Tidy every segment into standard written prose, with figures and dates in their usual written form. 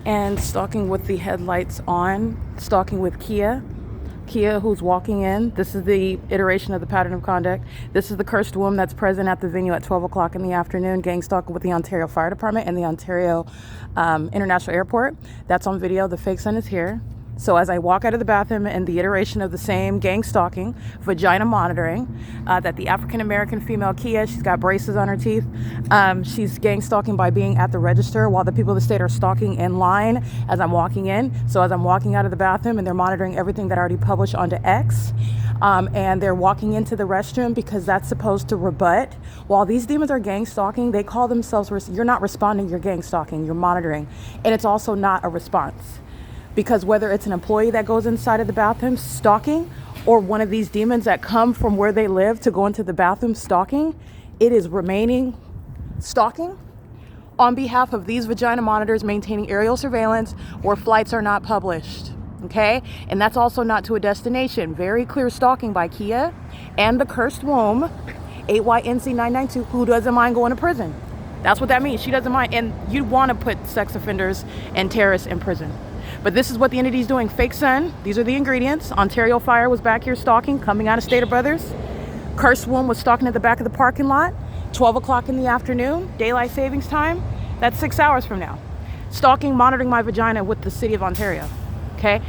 and stalking with the headlights on, stalking with Kia, who's walking in. This is the iteration of the pattern of conduct. This is the cursed woman that's present at the venue at 12 o'clock in the afternoon, gang stalking with the Ontario Fire Department and the Ontario International Airport. That's on video. The fake son is here. So as I walk out of the bathroom, and the iteration of the same gang stalking, vagina monitoring, that the African-American female Kia, she's got braces on her teeth. She's gang stalking by being at the register while the people of the state are stalking in line as I'm walking in. So as I'm walking out of the bathroom, and they're monitoring everything that I already published onto X, and they're walking into the restroom because that's supposed to rebut. While these demons are gang stalking, they call themselves, you're not responding, you're gang stalking, you're monitoring. And it's also not a response. Because whether it's an employee that goes inside of the bathroom stalking, or one of these demons that come from where they live to go into the bathroom stalking, it is remaining stalking on behalf of these vagina monitors maintaining aerial surveillance where flights are not published. Okay? And that's also not to a destination. Very clear stalking by Kia and the cursed womb, 8YNC992, who doesn't mind going to prison. That's what that means. She doesn't mind. And you want to put sex offenders and terrorists in prison. But this is what the entity is doing. Fake son, these are the ingredients. Ontario Fire was back here stalking, coming out of Stater Brothers. Cursed Womb was stalking at the back of the parking lot, 12 o'clock in the afternoon, daylight savings time. That's 6 hours from now. Stalking, monitoring my vagina with the city of Ontario. Okay?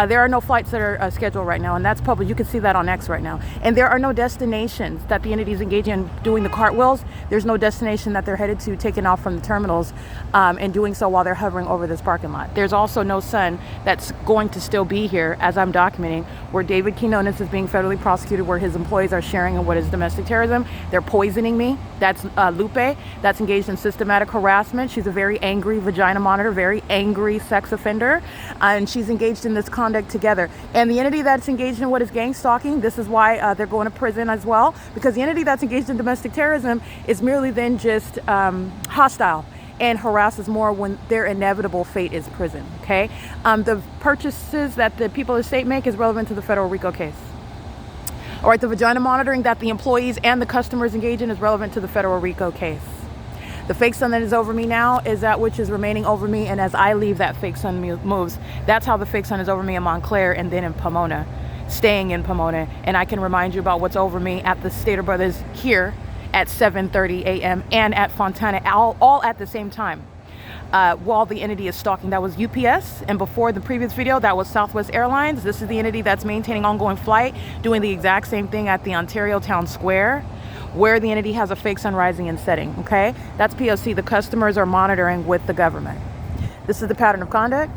There are no flights that are scheduled right now, and that's public. You can see that on X right now. And there are no destinations that the entity is engaging in doing the cartwheels. There's no destination that they're headed to, taking off from the terminals, and doing so while they're hovering over this parking lot. There's also no son that's going to still be here, as I'm documenting, where David Quinones is being federally prosecuted, where his employees are sharing in what is domestic terrorism. They're poisoning me. That's Lupe. That's engaged in systematic harassment. She's a very angry vagina monitor, very angry sex offender, and she's engaged in this conduct together. And the entity that's engaged in what is gang stalking, this is why they're going to prison as well, because the entity that's engaged in domestic terrorism is merely then just hostile and harasses more when their inevitable fate is prison. Okay, the purchases that the people of the state make is relevant to the federal RICO case. All right, the vagina monitoring that the employees and the customers engage in is relevant to the federal RICO case. The fake son that is over me now is that which is remaining over me, and as I leave, that fake son moves. That's how the fake son is over me in Montclair and then in Pomona, staying in Pomona. And I can remind you about what's over me at the Stater Brothers here at 7:30 a.m. and at Fontana, all at the same time. While the entity is stalking. That was UPS, and before the previous video, that was Southwest Airlines. This is the entity that's maintaining ongoing flight, doing the exact same thing at the Ontario Town Square, where the entity has a fake sun rising and setting. Okay, that's P.O.C. The customers are monitoring with the government. This is the pattern of conduct.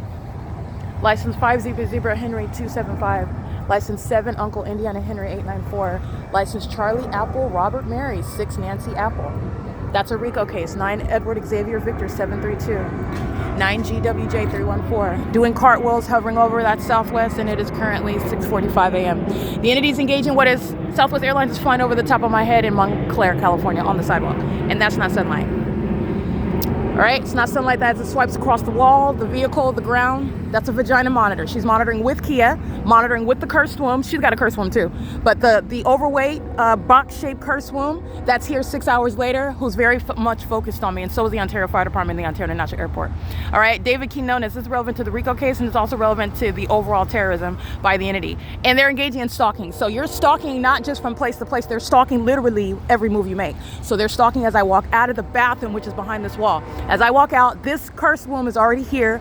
License 5 Zebra Henry 275. License 7 Uncle Indiana Henry 894. License Charlie Apple Robert Mary 6 Nancy Apple. That's a RICO case. 9 Edward Xavier Victor 732. 9 GWJ 314. Doing cartwheels, hovering over that Southwest, and it is currently 6:45 a.m. The entity is engaging what is Southwest Airlines is flying over the top of my head in Montclair, California, on the sidewalk, and that's not sunlight. All right, it's not sunlight that as it swipes across the wall, the vehicle, the ground. That's a vagina monitor. She's monitoring with Kia, monitoring with the cursed womb. She's got a cursed womb too, but the overweight box-shaped cursed womb that's here 6 hours later, who's very much focused on me, and so is the Ontario Fire Department and the Ontario International Airport. All right, David Quinones is relevant to the RICO case, and it's also relevant to the overall terrorism by the entity. And they're engaging in stalking. So you're stalking not just from place to place, they're stalking literally every move you make. So they're stalking as I walk out of the bathroom, which is behind this wall. As I walk out, this cursed womb is already here,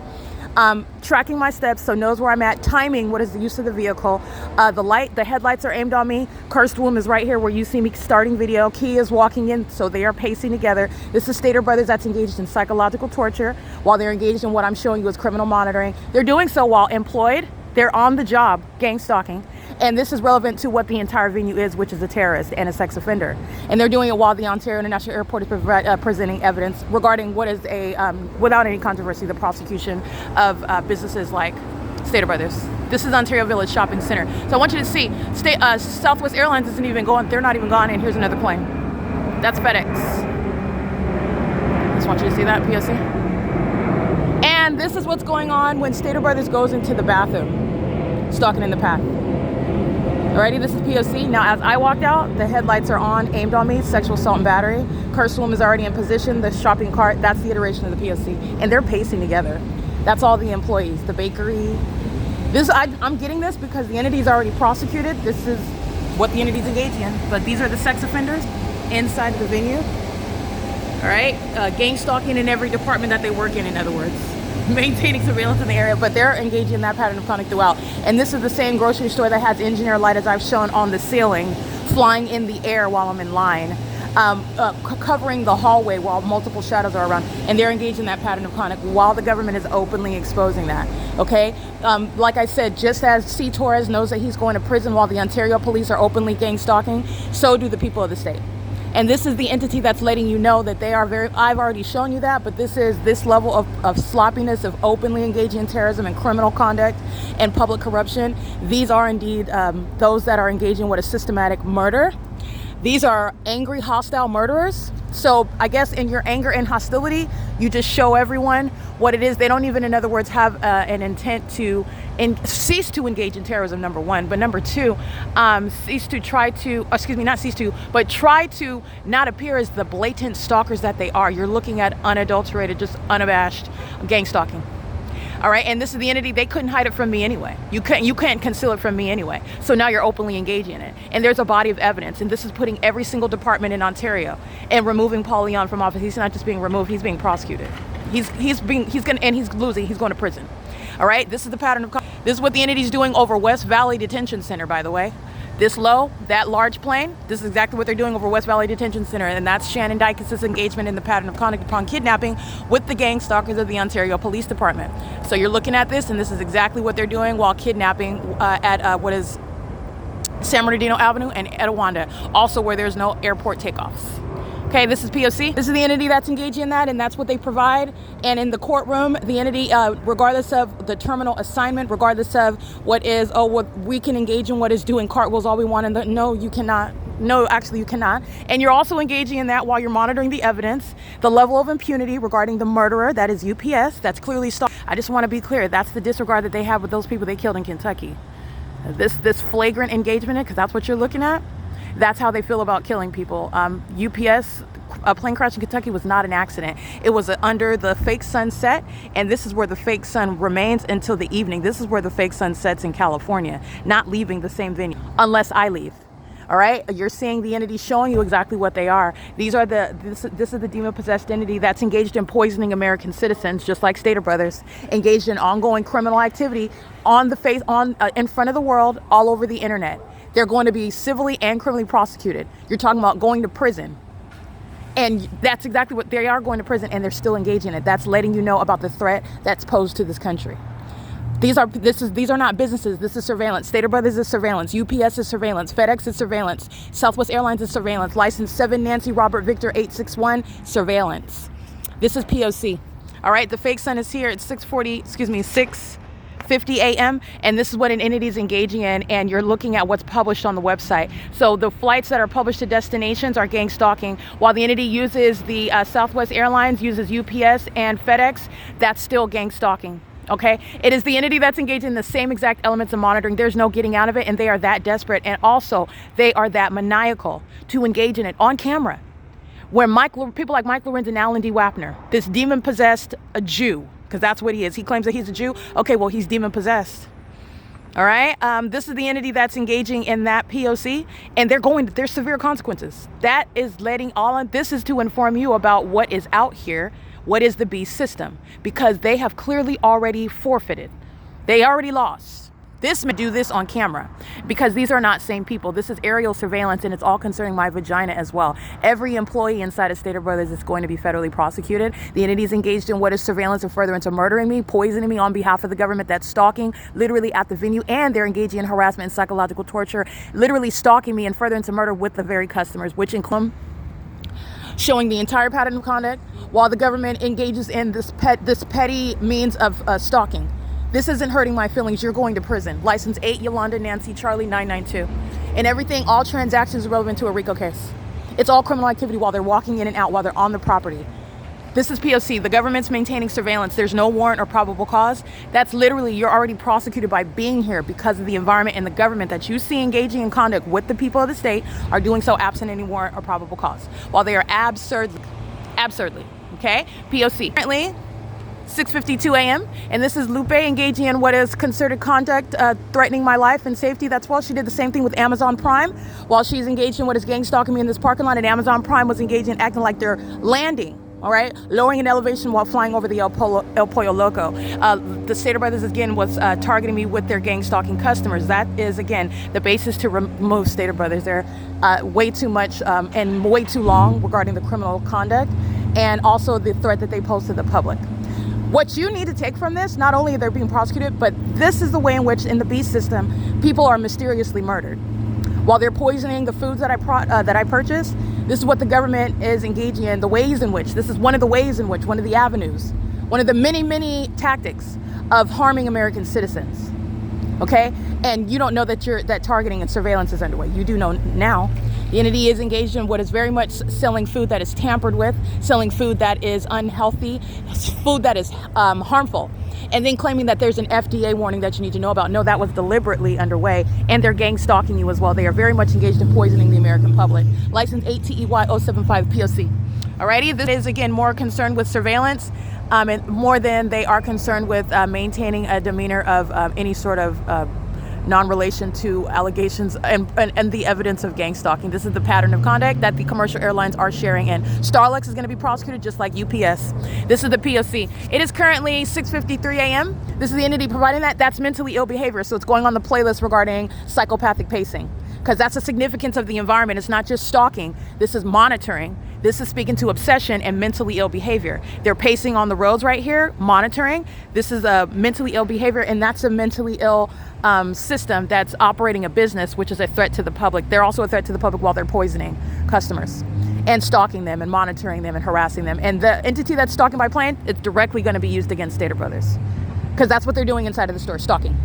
tracking my steps, so knows where I'm at, timing what is the use of the vehicle. The headlights are aimed on me. Cursed womb is right here where you see me starting video. Key is walking in, so they are pacing together. This is Stater Brothers that's engaged in psychological torture while they're engaged in what I'm showing you as criminal monitoring. They're doing so while employed. They're on the job, gang stalking. And this is relevant to what the entire venue is, which is a terrorist and a sex offender. And they're doing it while the Ontario International Airport is presenting evidence regarding what is without any controversy, the prosecution of businesses like Stater Brothers. This is Ontario Village Shopping Center. So I want you to see, Southwest Airlines isn't even going, they're not even gone, and here's another plane. That's FedEx. Just want you to see that, P.O.C. And this is what's going on when Stater Brothers goes into the bathroom, stalking in the path. Alrighty, this is P.O.C. Now, as I walked out, the headlights are on, aimed on me, sexual assault and battery. Cursed woman is already in position. The shopping cart, that's the iteration of the P.O.C. And they're pacing together. That's all the employees, the bakery. I'm getting this because the entity's already prosecuted. This is what the entity's engaging in. But these are the sex offenders inside the venue. All right, gang stalking in every department that they work in other words. Maintaining surveillance in the area, but they're engaging in that pattern of conduct throughout. And this is the same grocery store that has engineer light as I've shown on the ceiling, flying in the air while I'm in line, covering the hallway while multiple shadows are around. And they're engaged in that pattern of conduct while the government is openly exposing that. Okay, like I said, just as C. Torres knows that he's going to prison while the Ontario police are openly gang stalking, so do the people of the state. And this is the entity that's letting you know that they are I've already shown you that, but this is this level of sloppiness, of openly engaging in terrorism and criminal conduct and public corruption. These are indeed those that are engaging with a systematic murder. These are angry, hostile murderers. So I guess in your anger and hostility, you just show everyone what it is. They don't even, in other words, have an intent to cease to engage in terrorism, number one. But number two, try to not appear as the blatant stalkers that they are. You're looking at unadulterated, just unabashed gang stalking. All right, and this is the entity, they couldn't hide it from me anyway. You can't conceal it from me anyway. So now you're openly engaging in it. And there's a body of evidence, and this is putting every single department in Ontario and removing Paul Leon from office. He's not just being removed, he's being prosecuted. He's losing, he's going to prison. All right, this is the pattern of conduct. This is what the entity's doing over West Valley Detention Center, by the way. This low, that large plane, this is exactly what they're doing over West Valley Detention Center, and that's Shannon Dykes' engagement in the pattern of conduct upon kidnapping with the gang stalkers of the Ontario Police Department. So you're looking at this, and this is exactly what they're doing while kidnapping at what is San Bernardino Avenue and Etiwanda, also where there's no airport takeoffs. Okay, this is P.O.C. This is the entity that's engaging in that, and that's what they provide. And in the courtroom, the entity, regardless of the terminal assignment, regardless of what we can engage in what is doing cartwheels all we want. And no, you cannot. No, actually, you cannot. And you're also engaging in that while you're monitoring the evidence, the level of impunity regarding the murderer, that is UPS, that's clearly stalking. I just want to be clear, that's the disregard that they have with those people they killed in Kentucky. This flagrant engagement, because that's what you're looking at. That's how they feel about killing people. UPS, a plane crash in Kentucky was not an accident. It was under the fake sun set, and this is where the fake sun remains until the evening. This is where the fake sun sets in California, not leaving the same venue, unless I leave. All right, you're seeing the entity showing you exactly what they are. This is the demon-possessed entity that's engaged in poisoning American citizens, just like Stater Brothers, engaged in ongoing criminal activity in front of the world, all over the internet. They're going to be civilly and criminally prosecuted. You're talking about going to prison. And that's exactly what they are, going to prison, and they're still engaging in it. That's letting you know about the threat that's posed to this country. These are not businesses. This is surveillance. Stater Brothers is surveillance. UPS is surveillance. FedEx is surveillance. Southwest Airlines is surveillance. License 7 Nancy Robert Victor 861, surveillance. This is P.O.C. All right, the fake sun is here at 6:50 a.m. and this is what an entity is engaging in, and you're looking at what's published on the website. So the flights that are published to destinations are gang stalking, while the entity uses the Southwest Airlines, uses UPS and FedEx, that's still gang stalking. Okay, it is the entity that's engaged in the same exact elements of monitoring. There's no getting out of it, and they are that desperate, and also they are that maniacal to engage in it on camera. Where people like Mike Lorenz and Alan D. Wapner, this demon-possessed Jew, because that's what he is. He claims that he's a Jew. Okay, well, he's demon-possessed. All right, this is the entity that's engaging in that POC, and there's severe consequences. That is this is to inform you about what is out here, what is the beast system, because they have clearly already forfeited. They already lost. Do this on camera, because these are not same people. This is aerial surveillance, and it's all concerning my vagina as well. Every employee inside of Stater Brothers is going to be federally prosecuted. The entity is engaged in what is surveillance and further into murdering me, poisoning me on behalf of the government, that's stalking literally at the venue, and they're engaging in harassment and psychological torture, literally stalking me and further into murder with the very customers, which include showing the entire pattern of conduct while the government engages in this petty means of stalking. This isn't hurting my feelings. You're going to prison. License 8 Yolanda Nancy Charlie 992. And everything, all transactions are relevant to a RICO case. It's all criminal activity while they're walking in and out, while they're on the property. This is POC. The government's maintaining surveillance. There's no warrant or probable cause. That's literally, you're already prosecuted by being here because of the environment, and the government that you see engaging in conduct with the people of the state are doing so absent any warrant or probable cause, while they are absurdly, okay? POC. Currently, 6:52 a.m. And this is Lupe engaging in what is concerted conduct threatening my life and safety. That's while she did the same thing with Amazon Prime, while she's engaged in what is gang stalking me in this parking lot, and Amazon Prime was engaging in acting like they're landing. All right, lowering an elevation while flying over the El Pollo Loco. The Stater Brothers, again, was targeting me with their gang stalking customers. That is, again, the basis to remove Stater Brothers. They're way too much and way too long regarding the criminal conduct, and also the threat that they pose to the public. What you need to take from this, not only they're being prosecuted, but this is the way in which, in the beast system, people are mysteriously murdered. While they're poisoning the foods that I purchase, this is what the government is engaging in, the ways in which, this is one of the ways in which, one of the avenues, one of the many, many tactics of harming American citizens, okay? And you don't know that targeting and surveillance is underway. You do know now. The entity is engaged in what is very much selling food that is tampered with, selling food that is unhealthy, food that is harmful, and then claiming that there's an FDA warning that you need to know about. No, that was deliberately underway, and they're gang stalking you as well. They are very much engaged in poisoning the American public. License 8TEY075 P.O.C. Alrighty, this is again more concerned with surveillance, and more than they are concerned with maintaining a demeanor of any sort of non-relation to allegations and the evidence of gang stalking. This is the pattern of conduct that the commercial airlines are sharing, and Starlux is going to be prosecuted just like UPS. This is the P.O.C. It is currently 6:53 a.m. This is the entity providing that. That's mentally ill behavior, so it's going on the playlist regarding psychopathic pacing, because that's the significance of the environment. It's not just stalking. This is monitoring. This is speaking to obsession and mentally ill behavior. They're pacing on the roads right here, monitoring. This is a mentally ill behavior, and that's a mentally ill system that's operating a business, which is a threat to the public. They're also a threat to the public while they're poisoning customers and stalking them and monitoring them and harassing them. And the entity that's stalking by plane, it's directly going to be used against Stater Brothers, because that's what they're doing inside of the store, stalking.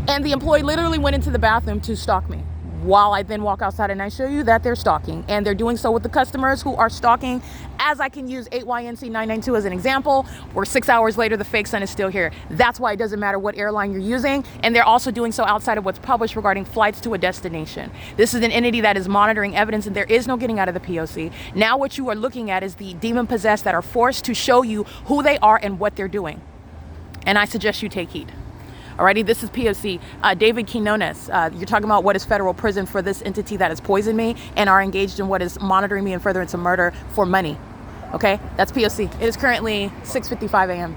And the employee literally went into the bathroom to stalk me, while I then walk outside and I show you that they're stalking. And they're doing so with the customers who are stalking, as I can use 8YNC992 as an example, where 6 hours later the fake sun is still here. That's why it doesn't matter what airline you're using. And they're also doing so outside of what's published regarding flights to a destination. This is an entity that is monitoring evidence, and there is no getting out of the P.O.C. Now what you are looking at is the demon possessed that are forced to show you who they are and what they're doing. And I suggest you take heed. Alrighty, this is P.O.C. David Quinones. You're talking about what is federal prison for this entity that has poisoned me and are engaged in what is monitoring me and furtherance of murder for money. Okay, that's P.O.C. It is currently 6:55 a.m.